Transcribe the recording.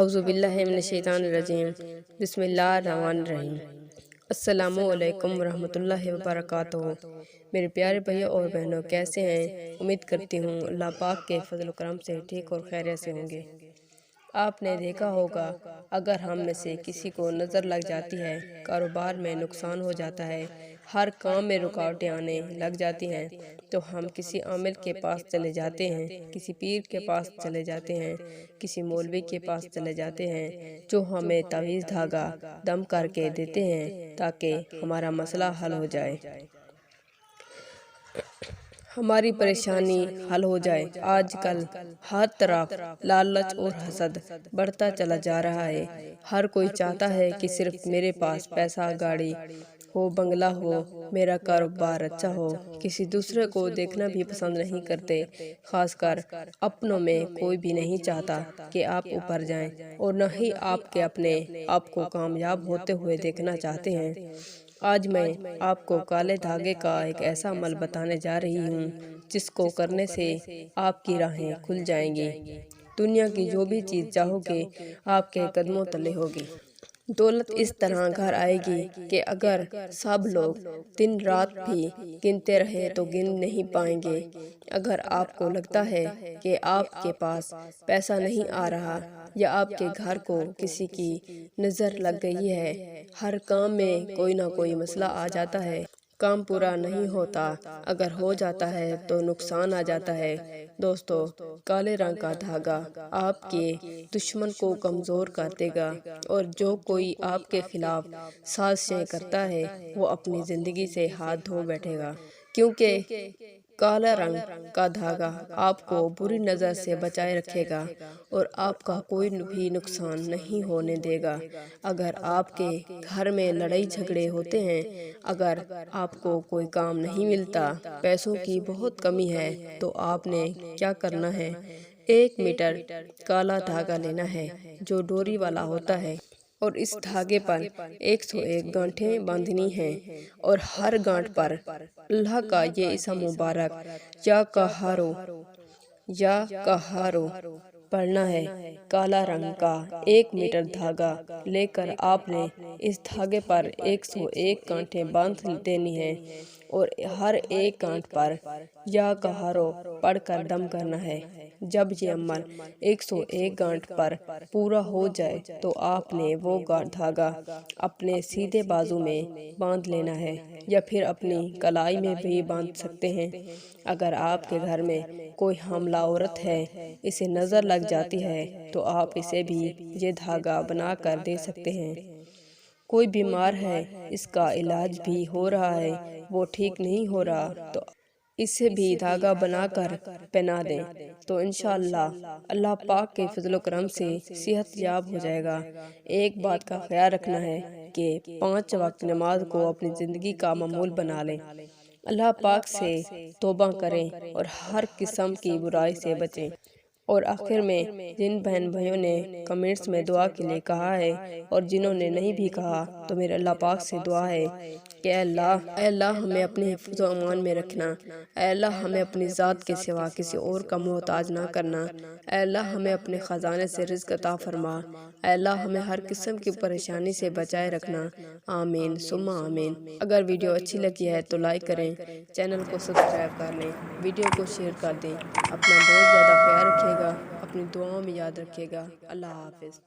اعوذ باللہ من الشیطان الرجیم بسم اللہ الرحمن الرحیم۔ السلام علیکم ورحمۃ اللہ وبرکاتہ۔ میرے پیارے بھائیوں اور بہنوں، کیسے ہیں؟ امید کرتی ہوں اللہ پاک کے فضل و کرم سے ٹھیک اور خیریت سے ہوں گے۔ آپ نے دیکھا ہوگا اگر ہم میں سے کسی کو نظر لگ جاتی ہے، کاروبار میں نقصان ہو جاتا ہے، ہر کام میں رکاوٹیں آنے لگ جاتی ہیں، تو ہم کسی عامل کے پاس چلے جاتے ہیں، کسی پیر کے پاس چلے جاتے ہیں، کسی مولوی کے پاس چلے جاتے ہیں، جو ہمیں تعویذ دھاگا دم کر کے دیتے ہیں تاکہ ہمارا مسئلہ حل ہو جائے، ہماری پریشانی حل ہو جائے۔ آج کل ہر طرف لالچ اور حسد بڑھتا چلا جا رہا ہے۔ ہر کوئی چاہتا ہے کہ صرف میرے پاس پیسہ، گاڑی ہو، بنگلہ ہو، میرا کاروبار اچھا ہو۔ کسی دوسرے کو دیکھنا بھی پسند نہیں کرتے، خاص کر اپنوں میں کوئی بھی نہیں چاہتا کہ آپ اوپر جائیں، اور نہ ہی آپ کے اپنے آپ کو کامیاب ہوتے ہوئے دیکھنا چاہتے ہیں۔ آج میں آپ کو کالے دھاگے کا ایک ایسا عمل بتانے جا رہی ہوں جس کو کرنے سے آپ کی راہیں کھل جائیں گی۔ دنیا کی جو بھی چیز چاہو گے آپ کے قدموں تلے ہوگی۔ دولت اس طرح گھر آئے گی کہ اگر سب لوگ دن رات بھی گنتے رہے تو گن نہیں پائیں گے۔ اگر آپ کو لگتا ہے کہ آپ کے پاس پیسہ نہیں آ رہا، یا آپ کے گھر کو کسی کی نظر لگ گئی ہے، ہر کام میں کوئی نہ کوئی مسئلہ آ جاتا ہے، کام پورا نہیں ہوتا، اگر ہو جاتا ہے تو نقصان آ جاتا ہے، دوستو، کالے رنگ کا دھاگا آپ کے دشمن کو کمزور کر دے گا، اور جو کوئی آپ کے خلاف سازشیں کرتا ہے وہ اپنی زندگی سے ہاتھ دھو بیٹھے گا، کیونکہ کالا رنگ کا دھاگا آپ کو بری نظر سے بچائے رکھے گا اور آپ کا کوئی بھی نقصان نہیں ہونے دے گا۔ اگر آپ کے گھر میں لڑائی جھگڑے ہوتے ہیں، اگر آپ کو کوئی کام نہیں ملتا، پیسوں کی بہت کمی ہے، تو آپ نے کیا کرنا ہے؟ 1 میٹر کالا دھاگا لینا ہے جو ڈوری والا ہوتا ہے، اور اس دھاگے پر 101 گانٹھیں باندھنی ہیں، اور ہر گانٹھ پر اللہ کا یہ اسم مبارک یا قہارو پڑھنا ہے۔ کالا رنگ کا 1 میٹر دھاگا لے کر آپ نے اس دھاگے پر 101 گانٹھیں باندھ دینی ہیں، اور ہر ایک گانٹھ پر یا قہارو پڑھ کر دم کرنا ہے۔ جب یہ عمل 101 گانٹھ پر پورا ہو جائے تو آپ نے وہ دھاگا اپنے سیدھے بازو میں باندھ لینا ہے، یا پھر اپنی کلائی میں بھی باندھ سکتے ہیں۔ اگر آپ کے گھر میں کوئی حاملہ عورت ہے، اسے نظر لگ جاتی ہے تو آپ اسے بھی یہ دھاگا بنا کر دے سکتے ہیں۔ کوئی بیمار ہے، اس کا علاج بھی ہو رہا ہے، وہ ٹھیک نہیں ہو رہا، تو اسے بھی دھاگا بنا کر پہنا دیں، تو انشاءاللہ اللہ پاک کے فضل و کرم سے صحت یاب ہو جائے گا۔ ایک بات کا خیال رکھنا ہے کہ 5 وقت نماز کو اپنی زندگی کا معمول بنا لیں، اللہ پاک سے توبہ کریں اور ہر قسم کی برائی سے بچیں۔ اور آخر میں جن بہن بھائیوں نے کمنٹس میں دعا کے لیے کہا ہے، اور جنہوں نے نہیں بھی کہا، تو میرے اللہ پاک سے دعا ہے کہ اے اللہ ہمیں اپنے حفظ و امان میں رکھنا، اے اللہ ہمیں اپنی ذات کے سوا کسی اور کا محتاج نہ کرنا، اے اللہ ہمیں اپنے خزانے سے رزق عطا فرما، اے اللہ ہمیں ہر قسم کی پریشانی سے بچائے رکھنا، آمین ثم آمین۔ اگر ویڈیو اچھی لگی ہے تو لائک کریں، چینل کو سبسکرائب کر لیں، ویڈیو کو شیئر کر دیں۔ اپنا بہت زیادہ خیال رکھیے گا، اپنی دعاؤں میں یاد رکھیے گا۔ اللہ حافظ۔